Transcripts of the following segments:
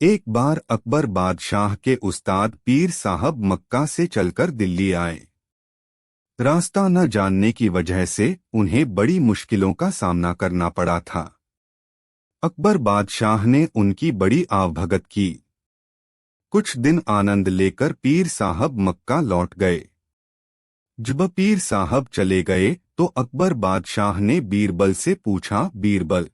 एक बार अकबर बादशाह के उस्ताद पीर साहब मक्का से चलकर दिल्ली आए। रास्ता न जानने की वजह से उन्हें बड़ी मुश्किलों का सामना करना पड़ा था। अकबर बादशाह ने उनकी बड़ी आवभगत की। कुछ दिन आनंद लेकर पीर साहब मक्का लौट गए। जब पीर साहब चले गए तो अकबर बादशाह ने बीरबल से पूछा, बीरबल,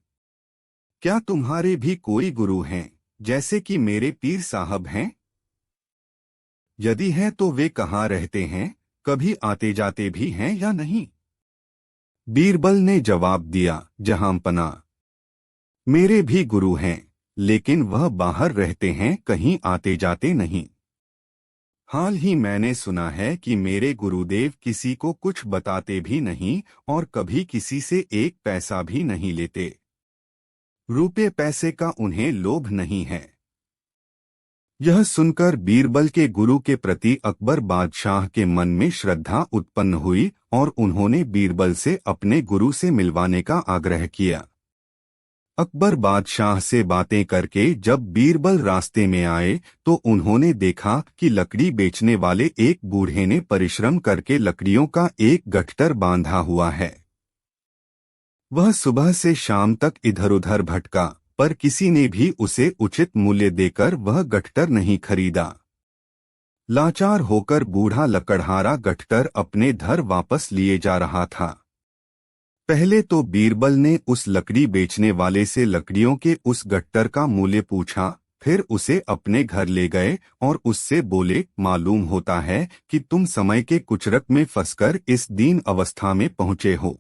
क्या तुम्हारे भी कोई गुरु हैं जैसे कि मेरे पीर साहब हैं? यदि हैं तो वे कहाँ रहते हैं, कभी आते जाते भी हैं या नहीं? बीरबल ने जवाब दिया, जहांपना, मेरे भी गुरु हैं, लेकिन वह बाहर रहते हैं, कहीं आते जाते नहीं। हाल ही मैंने सुना है कि मेरे गुरुदेव किसी को कुछ बताते भी नहीं और कभी किसी से एक पैसा भी नहीं लेते। रुपये पैसे का उन्हें लोभ नहीं है। यह सुनकर बीरबल के गुरु के प्रति अकबर बादशाह के मन में श्रद्धा उत्पन्न हुई और उन्होंने बीरबल से अपने गुरु से मिलवाने का आग्रह किया। अकबर बादशाह से बातें करके जब बीरबल रास्ते में आए तो उन्होंने देखा कि लकड़ी बेचने वाले एक बूढ़े ने परिश्रम करके लकड़ियों का एक गट्ठर बांधा हुआ है। वह सुबह से शाम तक इधर उधर भटका, पर किसी ने भी उसे उचित मूल्य देकर वह गट्ठर नहीं खरीदा। लाचार होकर बूढ़ा लकड़हारा गट्ठर अपने घर वापस लिए जा रहा था। पहले तो बीरबल ने उस लकड़ी बेचने वाले से लकड़ियों के उस गट्ठर का मूल्य पूछा, फिर उसे अपने घर ले गए और उससे बोले, मालूम होता है कि तुम समय के कुचरक में फंसकर इस दीन अवस्था में पहुंचे हो।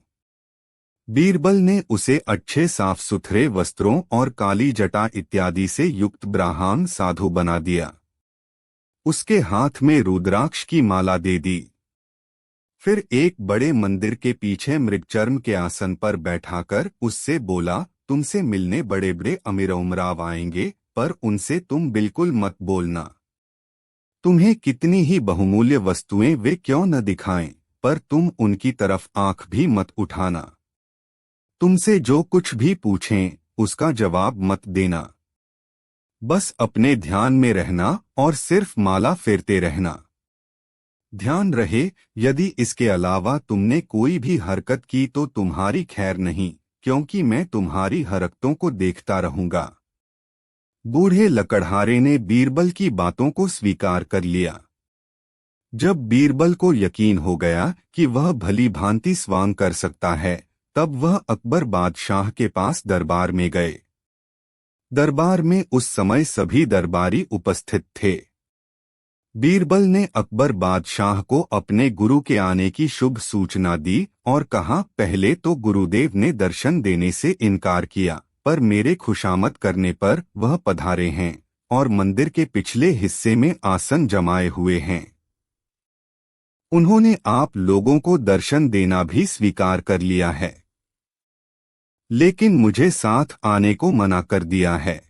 बीरबल ने उसे अच्छे साफ सुथरे वस्त्रों और काली जटा इत्यादि से युक्त ब्राह्मण साधु बना दिया। उसके हाथ में रुद्राक्ष की माला दे दी। फिर एक बड़े मंदिर के पीछे मृगचर्म के आसन पर बैठाकर उससे बोला, तुमसे मिलने बड़े बड़े अमीर उमराव आएंगे, पर उनसे तुम बिल्कुल मत बोलना। तुम्हें कितनी ही बहुमूल्य वस्तुएं वे क्यों न दिखाएं, पर तुम उनकी तरफ आंख भी मत उठाना। तुमसे जो कुछ भी पूछें उसका जवाब मत देना। बस अपने ध्यान में रहना और सिर्फ माला फेरते रहना। ध्यान रहे, यदि इसके अलावा तुमने कोई भी हरकत की तो तुम्हारी खैर नहीं, क्योंकि मैं तुम्हारी हरकतों को देखता रहूंगा। बूढ़े लकड़हारे ने बीरबल की बातों को स्वीकार कर लिया। जब बीरबल को यकीन हो गया कि वह भली भांति स्वांग कर सकता है, तब वह अकबर बादशाह के पास दरबार में गए। दरबार में उस समय सभी दरबारी उपस्थित थे। बीरबल ने अकबर बादशाह को अपने गुरु के आने की शुभ सूचना दी और कहा, पहले तो गुरुदेव ने दर्शन देने से इनकार किया, पर मेरे खुशामद करने पर वह पधारे हैं और मंदिर के पिछले हिस्से में आसन जमाए हुए हैं। उन्होंने आप लोगों को दर्शन देना भी स्वीकार कर लिया है, लेकिन मुझे साथ आने को मना कर दिया है।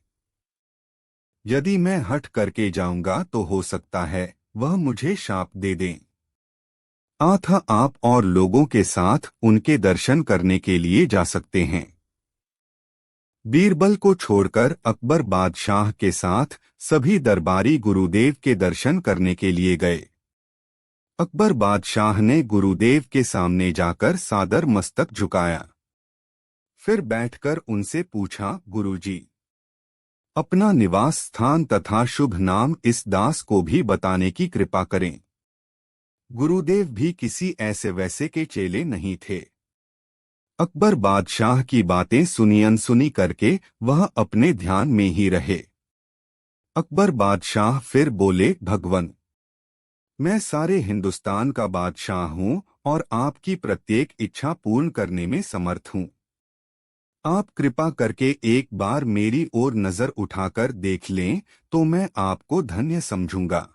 यदि मैं हठ करके जाऊंगा तो हो सकता है वह मुझे शाप दे दें। अतः आप और लोगों के साथ उनके दर्शन करने के लिए जा सकते हैं। बीरबल को छोड़कर अकबर बादशाह के साथ सभी दरबारी गुरुदेव के दर्शन करने के लिए गए। अकबर बादशाह ने गुरुदेव के सामने जाकर सादर मस्तक झुकाया। फिर बैठकर उनसे पूछा, गुरुजी, अपना निवास स्थान तथा शुभ नाम इस दास को भी बताने की कृपा करें। गुरुदेव भी किसी ऐसे वैसे के चेले नहीं थे। अकबर बादशाह की बातें सुनी अनसुनी करके वह अपने ध्यान में ही रहे। अकबर बादशाह फिर बोले, भगवन, मैं सारे हिंदुस्तान का बादशाह हूँ और आपकी प्रत्येक इच्छा पूर्ण करने में समर्थ हूँ। आप कृपा करके एक बार मेरी ओर नजर उठाकर देख लें तो मैं आपको धन्य समझूंगा।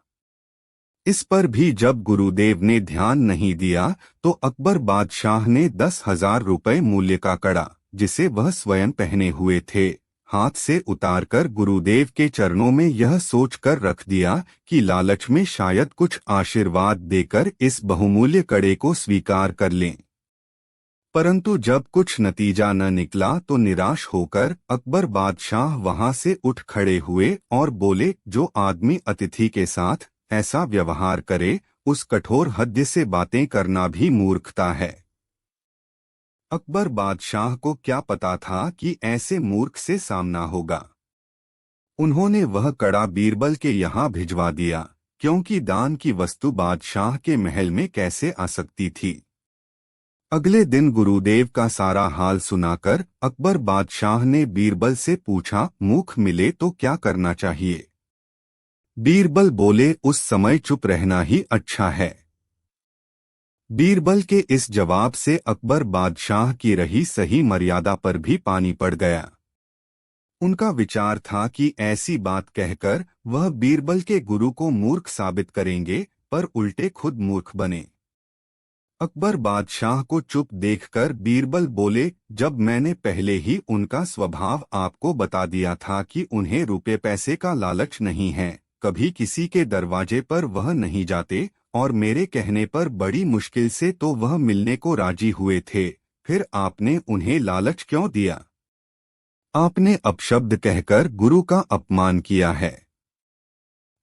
इस पर भी जब गुरुदेव ने ध्यान नहीं दिया तो अकबर बादशाह ने 10,000 रुपये मूल्य का कड़ा, जिसे वह स्वयं पहने हुए थे, हाथ से उतारकर गुरुदेव के चरणों में यह सोचकर रख दिया कि लालच में शायद कुछ आशीर्वाद देकर इस बहुमूल्य कड़े को स्वीकार कर लें। परंतु जब कुछ नतीजा न निकला तो निराश होकर अकबर बादशाह वहां से उठ खड़े हुए और बोले, जो आदमी अतिथि के साथ ऐसा व्यवहार करे उस कठोर हद से बातें करना भी मूर्खता है। अकबर बादशाह को क्या पता था कि ऐसे मूर्ख से सामना होगा। उन्होंने वह कड़ा बीरबल के यहाँ भिजवा दिया, क्योंकि दान की वस्तु बादशाह के महल में कैसे आ सकती थी। अगले दिन गुरुदेव का सारा हाल सुनाकर अकबर बादशाह ने बीरबल से पूछा, मुख मिले तो क्या करना चाहिए। बीरबल बोले, उस समय चुप रहना ही अच्छा है। बीरबल के इस जवाब से अकबर बादशाह की रही सही मर्यादा पर भी पानी पड़ गया। उनका विचार था कि ऐसी बात कहकर वह बीरबल के गुरु को मूर्ख साबित करेंगे, पर उल्टे खुद मूर्ख बने। अकबर बादशाह को चुप देखकर बीरबल बोले, जब मैंने पहले ही उनका स्वभाव आपको बता दिया था कि उन्हें रुपए पैसे का लालच नहीं है, कभी किसी के दरवाजे पर वह नहीं जाते और मेरे कहने पर बड़ी मुश्किल से तो वह मिलने को राजी हुए थे, फिर आपने उन्हें लालच क्यों दिया। आपने अपशब्द कहकर गुरु का अपमान किया है।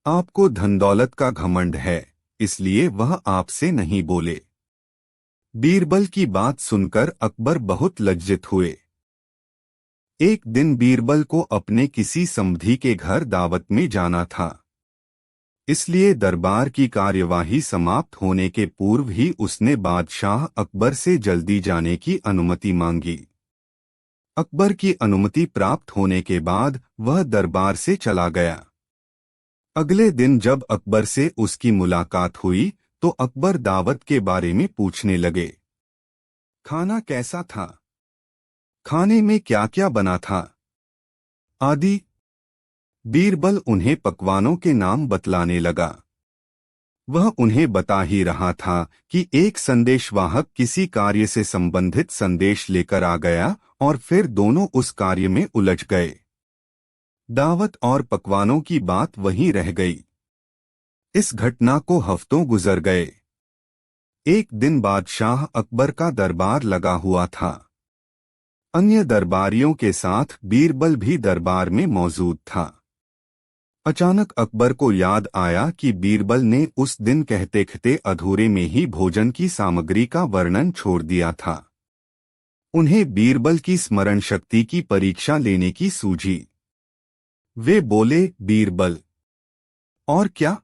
आपको धन दौलत का घमंड है, इसलिए वह आपसे नहीं बोले। बीरबल की बात सुनकर अकबर बहुत लज्जित हुए। एक दिन बीरबल को अपने किसी समधी के घर दावत में जाना था, इसलिए दरबार की कार्यवाही समाप्त होने के पूर्व ही उसने बादशाह अकबर से जल्दी जाने की अनुमति मांगी। अकबर की अनुमति प्राप्त होने के बाद वह दरबार से चला गया। अगले दिन जब अकबर से उसकी मुलाकात हुई तो अकबर दावत के बारे में पूछने लगे। खाना कैसा था, खाने में क्या क्या बना था आदि। बीरबल उन्हें पकवानों के नाम बतलाने लगा। वह उन्हें बता ही रहा था कि एक संदेशवाहक किसी कार्य से संबंधित संदेश लेकर आ गया और फिर दोनों उस कार्य में उलझ गए। दावत और पकवानों की बात वहीं रह गई। इस घटना को हफ्तों गुजर गए। एक दिन बादशाह अकबर का दरबार लगा हुआ था। अन्य दरबारियों के साथ बीरबल भी दरबार में मौजूद था। अचानक अकबर को याद आया कि बीरबल ने उस दिन कहते कहते अधूरे में ही भोजन की सामग्री का वर्णन छोड़ दिया था। उन्हें बीरबल की स्मरण शक्ति की परीक्षा लेने की सूझी। वे बोले, बीरबल, और क्या।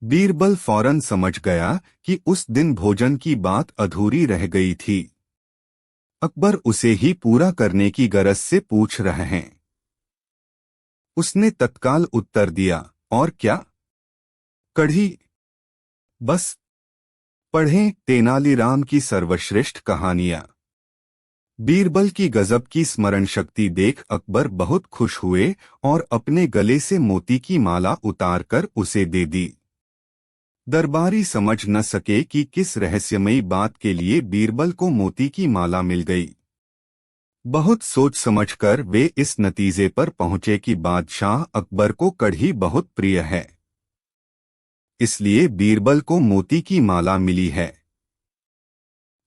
बीरबल फौरन समझ गया कि उस दिन भोजन की बात अधूरी रह गई थी। अकबर उसे ही पूरा करने की गरज से पूछ रहे हैं। उसने तत्काल उत्तर दिया, और क्या। कढ़ी। बस। पढ़ें तेनालीराम की सर्वश्रेष्ठ कहानियां। बीरबल की गजब की स्मरण शक्ति देख अकबर बहुत खुश हुए और अपने गले से मोती की माला उतारकर उसे दे दी। दरबारी समझ न सके कि किस रहस्यमयी बात के लिए बीरबल को मोती की माला मिल गई। बहुत सोच समझकर वे इस नतीजे पर पहुंचे कि बादशाह अकबर को कढ़ी बहुत प्रिय है, इसलिए बीरबल को मोती की माला मिली है।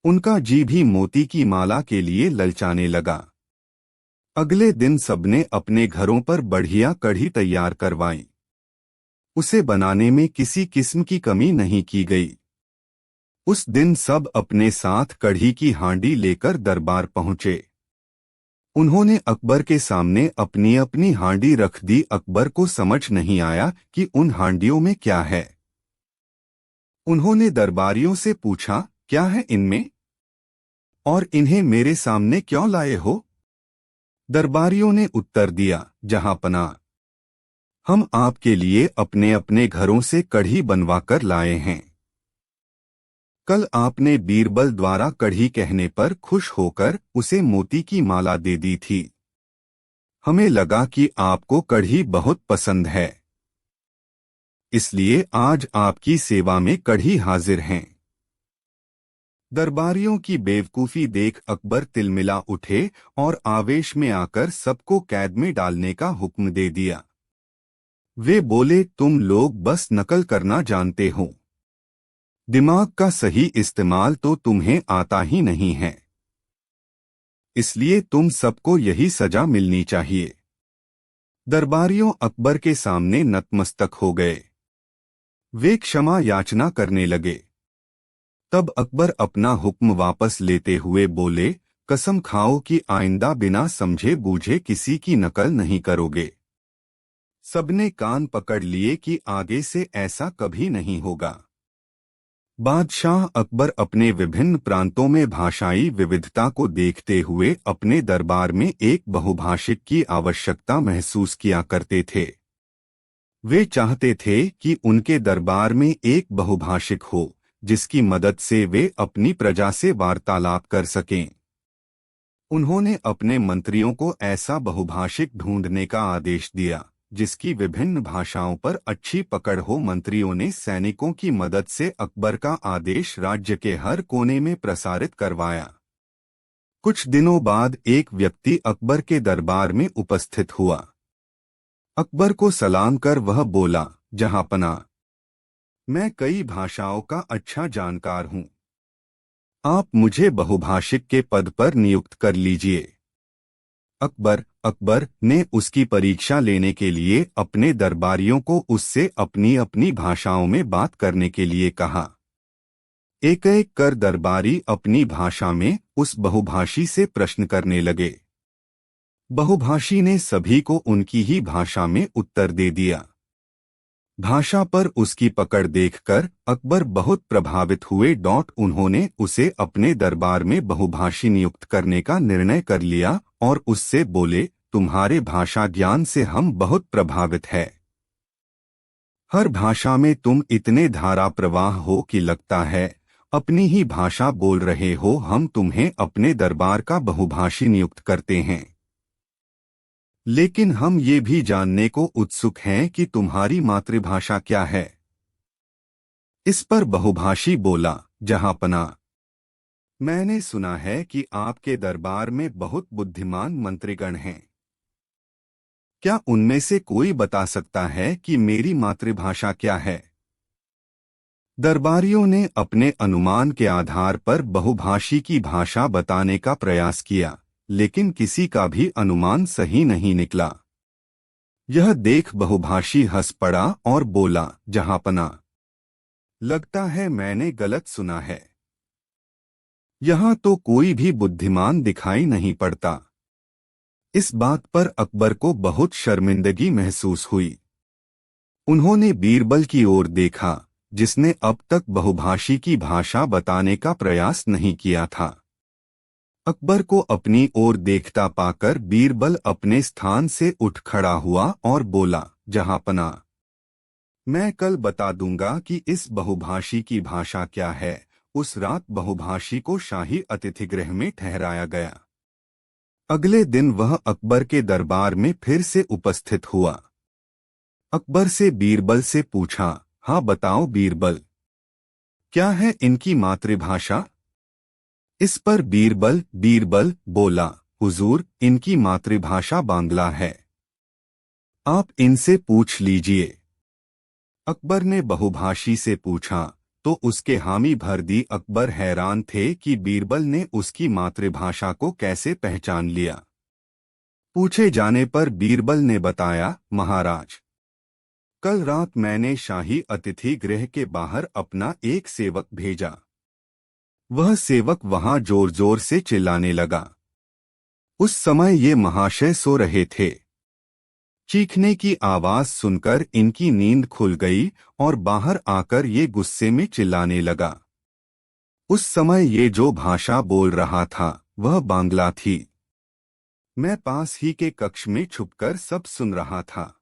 उनका जी भी मोती की माला के लिए ललचाने लगा। अगले दिन सबने अपने घरों पर बढ़िया कढ़ी तैयार करवाई। उसे बनाने में किसी किस्म की कमी नहीं की गई। उस दिन सब अपने साथ कढ़ी की हांडी लेकर दरबार पहुंचे। उन्होंने अकबर के सामने अपनी अपनी हांडी रख दी। अकबर को समझ नहीं आया कि उन हांडियों में क्या है। उन्होंने दरबारियों से पूछा, क्या है इनमें, और इन्हें मेरे सामने क्यों लाए हो। दरबारियों ने उत्तर दिया, जहांपनाह, हम आपके लिए अपने अपने घरों से कढ़ी बनवाकर लाए हैं। कल आपने बीरबल द्वारा कढ़ी कहने पर खुश होकर उसे मोती की माला दे दी थी। हमें लगा कि आपको कढ़ी बहुत पसंद है, इसलिए आज आपकी सेवा में कढ़ी हाजिर हैं। दरबारियों की बेवकूफी देख अकबर तिलमिला उठे और आवेश में आकर सबको कैद में डालने का हुक्म दे दिया। वे बोले, तुम लोग बस नकल करना जानते हो, दिमाग का सही इस्तेमाल तो तुम्हें आता ही नहीं है। इसलिए तुम सबको यही सजा मिलनी चाहिए। दरबारियों अकबर के सामने नतमस्तक हो गए। वे क्षमा याचना करने लगे। तब अकबर अपना हुक्म वापस लेते हुए बोले, कसम खाओ कि आइंदा बिना समझे बूझे किसी की नकल नहीं करोगे। सबने कान पकड़ लिए कि आगे से ऐसा कभी नहीं होगा। बादशाह अकबर अपने विभिन्न प्रांतों में भाषाई विविधता को देखते हुए अपने दरबार में एक बहुभाषिक की आवश्यकता महसूस किया करते थे। वे चाहते थे कि उनके दरबार में एक बहुभाषिक हो जिसकी मदद से वे अपनी प्रजा से वार्तालाप कर सकें। उन्होंने अपने मंत्रियों को ऐसा बहुभाषिक ढूंढने का आदेश दिया जिसकी विभिन्न भाषाओं पर अच्छी पकड़ हो। मंत्रियों ने सैनिकों की मदद से अकबर का आदेश राज्य के हर कोने में प्रसारित करवाया। कुछ दिनों बाद एक व्यक्ति अकबर के दरबार में उपस्थित हुआ। अकबर को सलाम कर वह बोला, जहांपना, मैं कई भाषाओं का अच्छा जानकार हूं। आप मुझे बहुभाषिक के पद पर नियुक्त कर लीजिए। अकबर ने उसकी परीक्षा लेने के लिए अपने दरबारियों को उससे अपनी अपनी भाषाओं में बात करने के लिए कहा। एक एक कर दरबारी अपनी भाषा में उस बहुभाषी से प्रश्न करने लगे। बहुभाषी ने सभी को उनकी ही भाषा में उत्तर दे दिया। भाषा पर उसकी पकड़ देखकर अकबर बहुत प्रभावित हुए। उन्होंने उसे अपने दरबार में बहुभाषी नियुक्त करने का निर्णय कर लिया और उससे बोले, तुम्हारे भाषा ज्ञान से हम बहुत प्रभावित हैं। हर भाषा में तुम इतने धारा प्रवाह हो कि लगता है अपनी ही भाषा बोल रहे हो। हम तुम्हें अपने दरबार का बहुभाषी नियुक्त करते हैं, लेकिन हम ये भी जानने को उत्सुक हैं कि तुम्हारी मातृभाषा क्या है। इस पर बहुभाषी बोला, जहांपना, मैंने सुना है कि आपके दरबार में बहुत बुद्धिमान मंत्रीगण हैं। क्या उनमें से कोई बता सकता है कि मेरी मातृभाषा क्या है? दरबारियों ने अपने अनुमान के आधार पर बहुभाषी की भाषा बताने का प्रयास किया, लेकिन किसी का भी अनुमान सही नहीं निकला। यह देख बहुभाषी हंस पड़ा और बोला, जहांपना, लगता है मैंने गलत सुना है। यहाँ तो कोई भी बुद्धिमान दिखाई नहीं पड़ता। इस बात पर अकबर को बहुत शर्मिंदगी महसूस हुई। उन्होंने बीरबल की ओर देखा, जिसने अब तक बहुभाषी की भाषा बताने का प्रयास नहीं किया था। अकबर को अपनी ओर देखता पाकर बीरबल अपने स्थान से उठ खड़ा हुआ और बोला, जहांपना, मैं कल बता दूंगा कि इस बहुभाषी की भाषा क्या है। उस रात बहुभाषी को शाही अतिथिगृह में ठहराया गया। अगले दिन वह अकबर के दरबार में फिर से उपस्थित हुआ। अकबर से बीरबल से पूछा, हाँ बताओ बीरबल, क्या है इनकी मातृभाषा? इस पर बीरबल बोला, हुजूर, इनकी मातृभाषा बांग्ला है। आप इनसे पूछ लीजिए। अकबर ने बहुभाषी से पूछा तो उसके हामी भर दी। अकबर हैरान थे कि बीरबल ने उसकी मातृभाषा को कैसे पहचान लिया। पूछे जाने पर बीरबल ने बताया, महाराज, कल रात मैंने शाही अतिथि गृह के बाहर अपना एक सेवक भेजा। वह सेवक वहां जोर जोर से चिल्लाने लगा। उस समय ये महाशय सो रहे थे। चीखने की आवाज सुनकर इनकी नींद खुल गई और बाहर आकर ये गुस्से में चिल्लाने लगा। उस समय ये जो भाषा बोल रहा था वह बांग्ला थी। मैं पास ही के कक्ष में छुपकर सब सुन रहा था।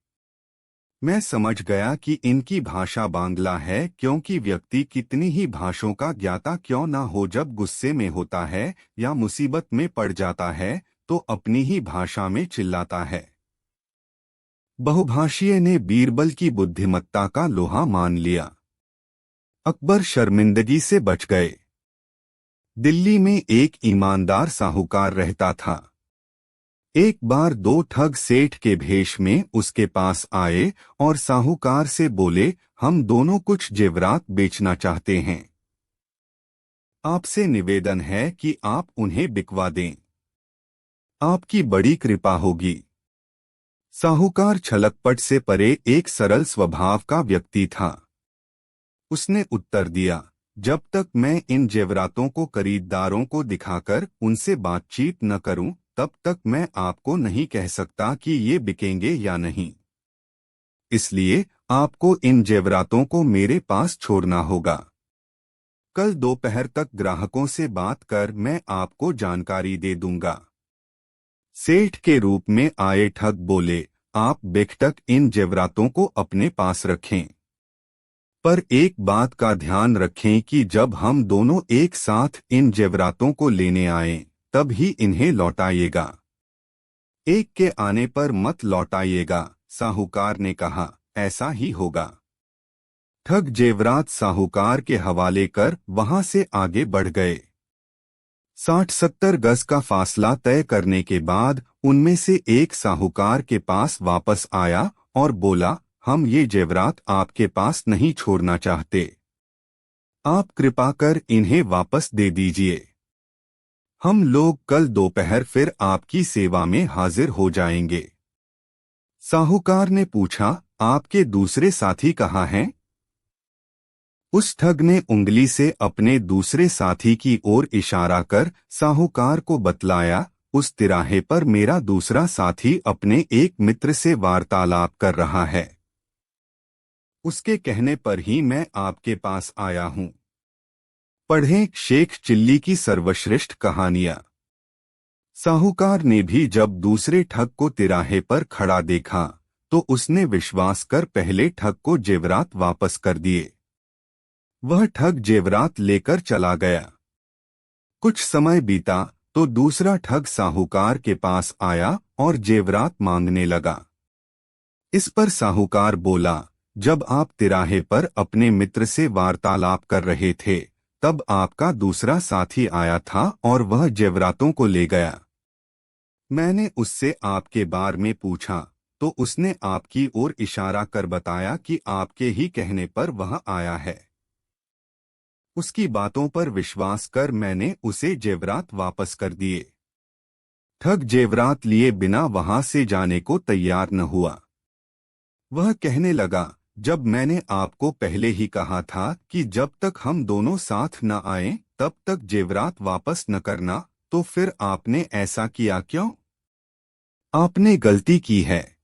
मैं समझ गया कि इनकी भाषा बांग्ला है, क्योंकि व्यक्ति कितनी ही भाषाओं का ज्ञाता क्यों न हो, जब गुस्से में होता है या मुसीबत में पड़ जाता है तो अपनी ही भाषा में चिल्लाता है। बहुभाषीय ने बीरबल की बुद्धिमत्ता का लोहा मान लिया। अकबर शर्मिंदगी से बच गए। दिल्ली में एक ईमानदार साहूकार रहता था। एक बार दो ठग सेठ के भेष में उसके पास आए और साहूकार से बोले, हम दोनों कुछ जेवरात बेचना चाहते हैं। आपसे निवेदन है कि आप उन्हें बिकवा दें। आपकी बड़ी कृपा होगी। साहूकार छलकपट से परे एक सरल स्वभाव का व्यक्ति था। उसने उत्तर दिया, जब तक मैं इन जेवरातों को खरीदारों को दिखाकर उनसे बातचीत न करूं, तब तक मैं आपको नहीं कह सकता कि ये बिकेंगे या नहीं। इसलिए आपको इन जेवरातों को मेरे पास छोड़ना होगा। कल दोपहर तक ग्राहकों से बात कर मैं आपको जानकारी दे दूंगा। सेठ के रूप में आए ठग बोले, आप बेखटक इन जेवरातों को अपने पास रखें, पर एक बात का ध्यान रखें कि जब हम दोनों एक साथ इन जेवरातों को लेने आएं, तब ही इन्हें लौटाइएगा। एक के आने पर मत लौटाइएगा। साहूकार ने कहा, ऐसा ही होगा। ठग जेवरात साहूकार के हवाले कर वहां से आगे बढ़ गए। 60-70 गज का फासला तय करने के बाद उनमें से एक साहूकार के पास वापस आया और बोला, हम ये जेवरात आपके पास नहीं छोड़ना चाहते। आप कृपा कर इन्हें वापस दे दीजिए। हम लोग कल दोपहर फिर आपकी सेवा में हाजिर हो जाएंगे। साहूकार ने पूछा, आपके दूसरे साथी कहाँ हैं? उस ठग ने उंगली से अपने दूसरे साथी की ओर इशारा कर साहूकार को बतलाया, उस तिराहे पर मेरा दूसरा साथी अपने एक मित्र से वार्तालाप कर रहा है। उसके कहने पर ही मैं आपके पास आया हूं। पढ़ें शेख चिल्ली की सर्वश्रेष्ठ कहानियां। साहूकार ने भी जब दूसरे ठग को तिराहे पर खड़ा देखा, तो उसने विश्वास कर पहले ठग को जेवरात वापस कर दिए। वह ठग जेवरात लेकर चला गया। कुछ समय बीता तो दूसरा ठग साहूकार के पास आया और जेवरात मांगने लगा। इस पर साहूकार बोला, जब आप तिराहे पर अपने मित्र से वार्तालाप कर रहे थे, तब आपका दूसरा साथी आया था और वह जेवरातों को ले गया। मैंने उससे आपके बारे में पूछा, तो उसने आपकी ओर इशारा कर बताया कि आपके ही कहने पर वह आया है। उसकी बातों पर विश्वास कर मैंने उसे जेवरात वापस कर दिए। ठग जेवरात लिए बिना वहां से जाने को तैयार न हुआ। वह कहने लगा, जब मैंने आपको पहले ही कहा था कि जब तक हम दोनों साथ न आएं, तब तक जेवरात वापस न करना, तो फिर आपने ऐसा किया क्यों? आपने गलती की है।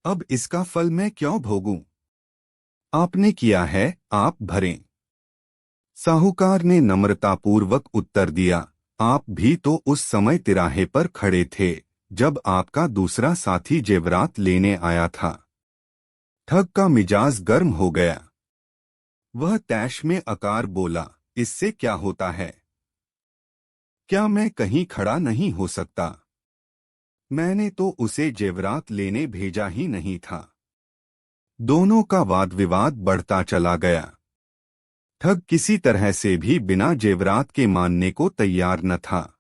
अब इसका फल मैं क्यों भोगूं? आपने किया है, आप भरें। साहूकार ने नम्रतापूर्वक उत्तर दिया, आप भी तो उस समय तिराहे पर खड़े थे, जब आपका दूसरा साथी जेवरात लेने आया था। ठग का मिजाज गर्म हो गया। वह तैश में आकर बोला, इससे क्या होता है? क्या मैं कहीं खड़ा नहीं हो सकता? मैंने तो उसे जेवरात लेने भेजा ही नहीं था। दोनों का वाद विवाद बढ़ता चला गया। ठग किसी तरह से भी बिना जेवरात के मानने को तैयार न था।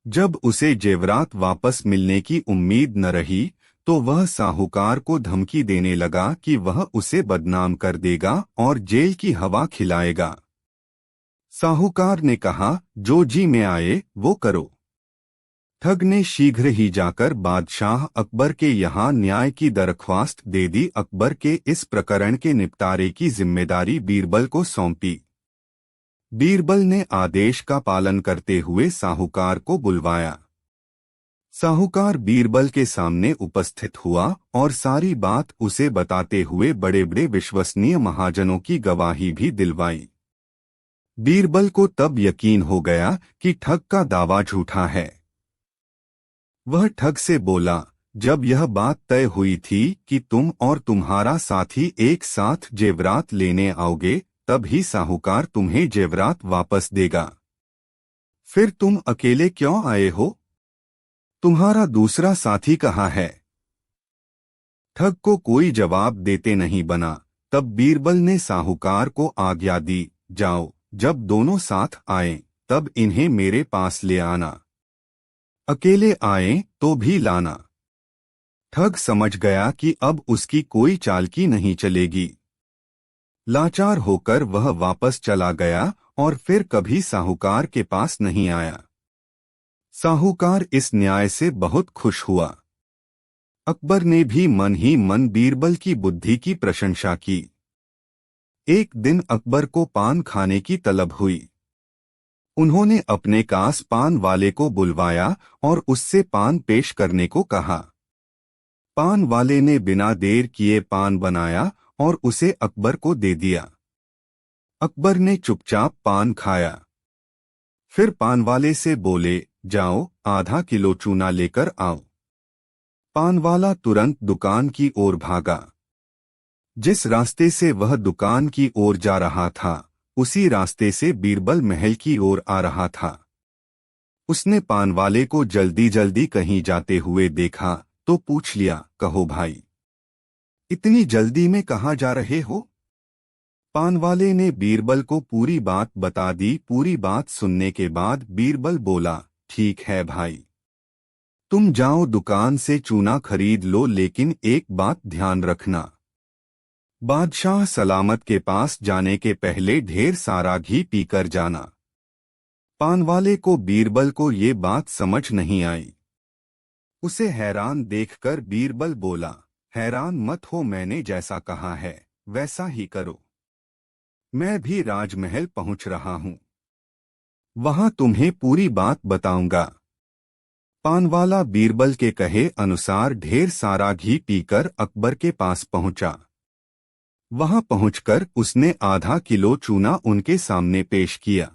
जब उसे जेवरात वापस मिलने की उम्मीद न रही, तो वह साहूकार को धमकी देने लगा कि वह उसे बदनाम कर देगा और जेल की हवा खिलाएगा। साहूकार ने कहा, जो जी में आए वो करो। ठग ने शीघ्र ही जाकर बादशाह अकबर के यहाँ न्याय की दरख्वास्त दे दी। अकबर के इस प्रकरण के निपटारे की जिम्मेदारी बीरबल को सौंपी। बीरबल ने आदेश का पालन करते हुए साहूकार को बुलवाया। साहूकार बीरबल के सामने उपस्थित हुआ और सारी बात उसे बताते हुए बड़े बड़े विश्वसनीय महाजनों की गवाही भी दिलवाई। बीरबल को तब यकीन हो गया कि ठग का दावा झूठा है। वह ठग से बोला, जब यह बात तय हुई थी कि तुम और तुम्हारा साथी एक साथ जेवरात लेने आओगे, तब ही साहूकार तुम्हें जेवरात वापस देगा। फिर तुम अकेले क्यों आए हो? तुम्हारा दूसरा साथी कहाँ है? ठग को कोई जवाब देते नहीं बना। तब बीरबल ने साहूकार को आज्ञा दी, जाओ, जब दोनों साथ आएं, तब इन्हें मेरे पास ले आना। अकेले आएं तो भी लाना। ठग समझ गया कि अब उसकी कोई चालकी नहीं चलेगी। लाचार होकर वह वापस चला गया और फिर कभी साहूकार के पास नहीं आया। साहूकार इस न्याय से बहुत खुश हुआ। अकबर ने भी मन ही मन बीरबल की बुद्धि की प्रशंसा की। एक दिन अकबर को पान खाने की तलब हुई। उन्होंने अपने कास पान वाले को बुलवाया और उससे पान पेश करने को कहा। पान वाले ने बिना देर किए पान बनाया और उसे अकबर को दे दिया। अकबर ने चुपचाप पान खाया। फिर पान वाले से बोले, जाओ आधा किलो चूना लेकर आओ। पान वाला तुरंत दुकान की ओर भागा। जिस रास्ते से वह दुकान की ओर जा रहा था, उसी रास्ते से बीरबल महल की ओर आ रहा था। उसने पान वाले को जल्दी जल्दी कहीं जाते हुए देखा तो पूछ लिया, कहो भाई, इतनी जल्दी में कहाँ जा रहे हो? पान वाले ने बीरबल को पूरी बात बता दी। पूरी बात सुनने के बाद बीरबल बोला, ठीक है भाई, तुम जाओ दुकान से चूना खरीद लो, लेकिन एक बात ध्यान रखना, बादशाह सलामत के पास जाने के पहले ढेर सारा घी पीकर जाना। पान वाले को बीरबल को ये बात समझ नहीं आई। उसे हैरान देखकर बीरबल बोला, हैरान मत हो, मैंने जैसा कहा है वैसा ही करो। मैं भी राजमहल पहुंच रहा हूं, वहां तुम्हें पूरी बात बताऊंगा। पानवाला बीरबल के कहे अनुसार ढेर सारा घी पीकर अकबर के पास पहुंचा। वहां पहुंचकर उसने आधा किलो चूना उनके सामने पेश किया।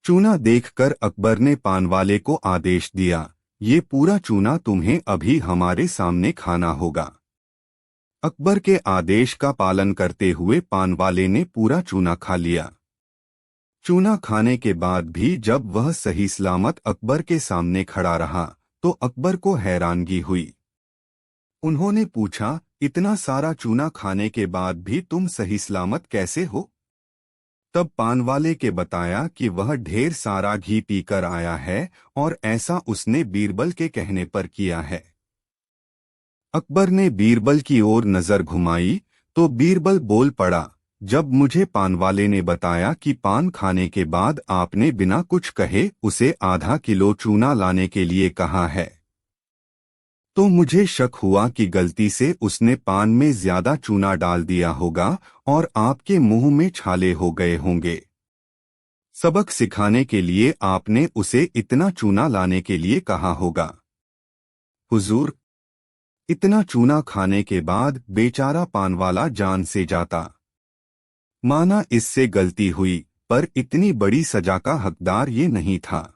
चूना देखकर अकबर ने पानवाले को आदेश दिया, ये पूरा चूना तुम्हें अभी हमारे सामने खाना होगा। अकबर के आदेश का पालन करते हुए पानवाले ने पूरा चूना खा लिया। चूना खाने के बाद भी जब वह सही सलामत अकबर के सामने खड़ा रहा तो अकबर को हैरानगी हुई। उन्होंने पूछा, इतना सारा चूना खाने के बाद भी तुम सही सलामत कैसे हो? तब पानवाले के बताया कि वह ढेर सारा घी पीकर आया है और ऐसा उसने बीरबल के कहने पर किया है। अकबर ने बीरबल की ओर नजर घुमाई तो बीरबल बोल पड़ा, जब मुझे पानवाले ने बताया कि पान खाने के बाद आपने बिना कुछ कहे उसे आधा किलो चूना लाने के लिए कहा है, तो मुझे शक हुआ कि गलती से उसने पान में ज्यादा चूना डाल दिया होगा और आपके मुंह में छाले हो गए होंगे। सबक सिखाने के लिए आपने उसे इतना चूना लाने के लिए कहा होगा। हुजूर, इतना चूना खाने के बाद बेचारा पानवाला जान से जाता। माना इससे गलती हुई, पर इतनी बड़ी सजा का हकदार ये नहीं था।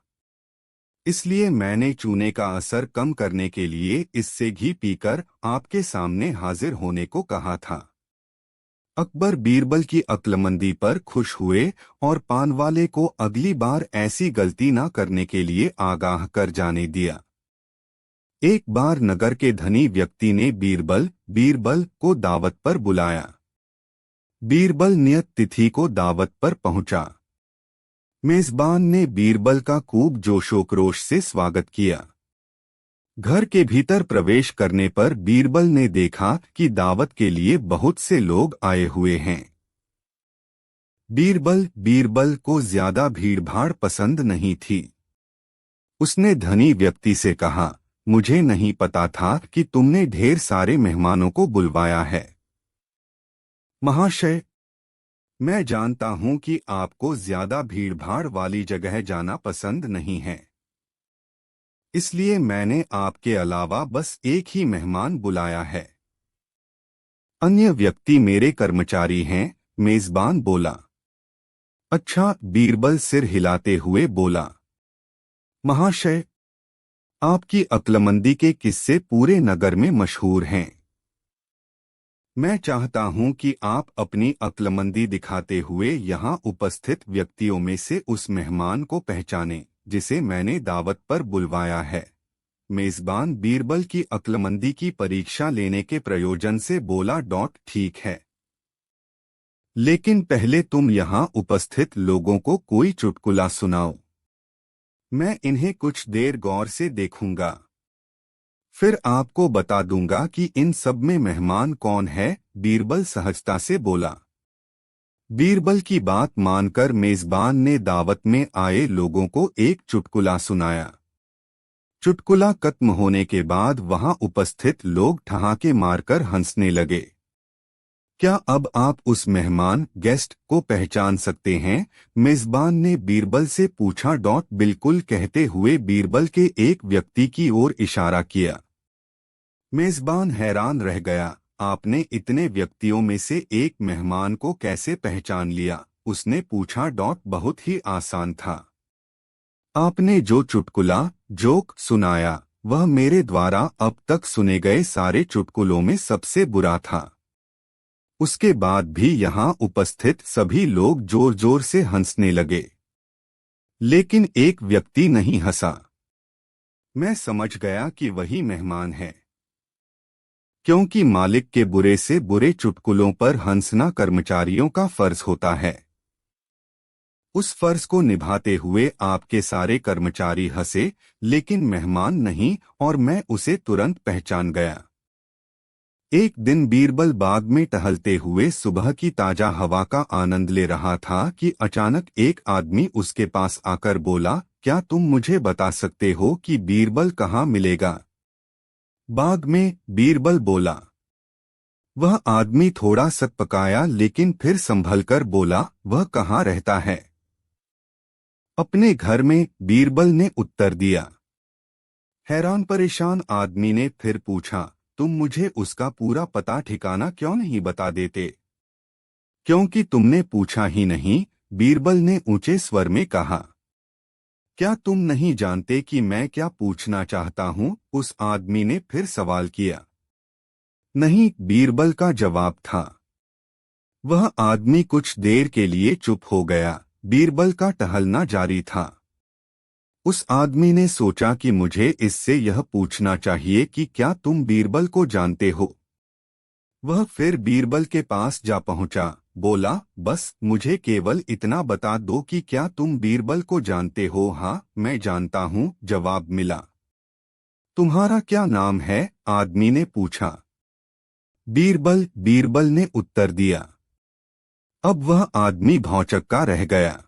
इसलिए मैंने चूने का असर कम करने के लिए इससे घी पीकर आपके सामने हाजिर होने को कहा था। अकबर बीरबल की अक्लमंदी पर खुश हुए और पानवाले को अगली बार ऐसी गलती न करने के लिए आगाह कर जाने दिया। एक बार नगर के धनी व्यक्ति ने बीरबल को दावत पर बुलाया। बीरबल नियत तिथि को दावत पर पहुंचा। मेजबान ने बीरबल का खूब जोशोक्रोश से स्वागत किया। घर के भीतर प्रवेश करने पर बीरबल ने देखा कि दावत के लिए बहुत से लोग आए हुए हैं। बीरबल को ज्यादा भीड़भाड़ पसंद नहीं थी। उसने धनी व्यक्ति से कहा, मुझे नहीं पता था कि तुमने ढेर सारे मेहमानों को बुलवाया है। महाशय, मैं जानता हूं कि आपको ज्यादा भीड़भाड़ वाली जगह जाना पसंद नहीं है, इसलिए मैंने आपके अलावा बस एक ही मेहमान बुलाया है। अन्य व्यक्ति मेरे कर्मचारी हैं, मेजबान बोला। अच्छा, बीरबल सिर हिलाते हुए बोला। महाशय, आपकी अक्लमंदी के किस्से पूरे नगर में मशहूर हैं। मैं चाहता हूं कि आप अपनी अक्लमंदी दिखाते हुए यहां उपस्थित व्यक्तियों में से उस मेहमान को पहचानें जिसे मैंने दावत पर बुलवाया है। मेजबान बीरबल की अक्लमंदी की परीक्षा लेने के प्रयोजन से बोला, ठीक है, लेकिन पहले तुम यहां उपस्थित लोगों को कोई चुटकुला सुनाओ। मैं इन्हें कुछ देर गौर से देखूंगा, फिर आपको बता दूंगा कि इन सब में मेहमान कौन है। बीरबल सहजता से बोला। बीरबल की बात मानकर मेजबान ने दावत में आए लोगों को एक चुटकुला सुनाया। चुटकुला खत्म होने के बाद वहां उपस्थित लोग ठहाके मारकर हंसने लगे। क्या अब आप उस मेहमान गेस्ट को पहचान सकते हैं? मेजबान ने बीरबल से पूछा। बिल्कुल कहते हुए बीरबल के एक व्यक्ति की ओर इशारा किया। मेजबान हैरान रह गया। आपने इतने व्यक्तियों में से एक मेहमान को कैसे पहचान लिया? उसने पूछा। बहुत ही आसान था। आपने जो चुटकुला जोक सुनाया वह मेरे द्वारा अब तक सुने गए सारे चुटकुलों में सबसे बुरा था। उसके बाद भी यहाँ उपस्थित सभी लोग जोर जोर से हंसने लगे, लेकिन एक व्यक्ति नहीं हंसा। मैं समझ गया कि वही मेहमान है, क्योंकि मालिक के बुरे से बुरे चुटकुलों पर हंसना कर्मचारियों का फर्ज होता है। उस फर्ज को निभाते हुए आपके सारे कर्मचारी हंसे, लेकिन मेहमान नहीं, और मैं उसे तुरंत पहचान गया। एक दिन बीरबल बाग में टहलते हुए सुबह की ताजा हवा का आनंद ले रहा था कि अचानक एक आदमी उसके पास आकर बोला, क्या तुम मुझे बता सकते हो कि बीरबल कहाँ मिलेगा? बाग में, बीरबल बोला। वह आदमी थोड़ा सकपकाया, लेकिन फिर संभलकर बोला, वह कहाँ रहता है? अपने घर में, बीरबल ने उत्तर दिया। हैरान परेशान आदमी ने फिर पूछा, तुम मुझे उसका पूरा पता ठिकाना क्यों नहीं बता देते? क्योंकि तुमने पूछा ही नहीं, बीरबल ने ऊंचे स्वर में कहा। क्या तुम नहीं जानते कि मैं क्या पूछना चाहता हूं? उस आदमी ने फिर सवाल किया। नहीं, बीरबल का जवाब था। वह आदमी कुछ देर के लिए चुप हो गया। बीरबल का टहलना जारी था। उस आदमी ने सोचा कि मुझे इससे यह पूछना चाहिए कि क्या तुम बीरबल को जानते हो? वह फिर बीरबल के पास जा पहुंचा, बोला, बस मुझे केवल इतना बता दो कि क्या तुम बीरबल को जानते हो? हाँ, मैं जानता हूँ, जवाब मिला। तुम्हारा क्या नाम है? आदमी ने पूछा। बीरबल ने उत्तर दिया। अब वह आदमी भौंचक्का रह गया।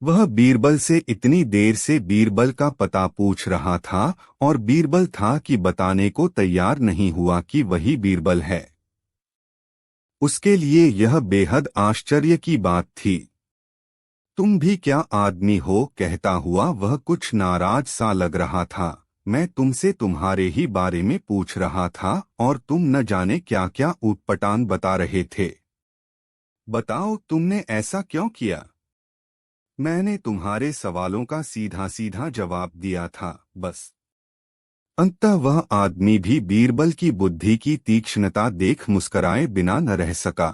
वह बीरबल से इतनी देर से बीरबल का पता पूछ रहा था, और बीरबल था कि बताने को तैयार नहीं हुआ कि वही बीरबल है। उसके लिए यह बेहद आश्चर्य की बात थी। तुम भी क्या आदमी हो? कहता हुआ वह कुछ नाराज सा लग रहा था। मैं तुमसे तुम्हारे ही बारे में पूछ रहा था, और तुम न जाने क्या क्या ऊटपटांग बता रहे थे। बताओ, तुमने ऐसा क्यों किया? मैंने तुम्हारे सवालों का सीधा सीधा जवाब दिया था, बस। अंततः वह आदमी भी बीरबल की बुद्धि की तीक्ष्णता देख मुस्कराए बिना न रह सका।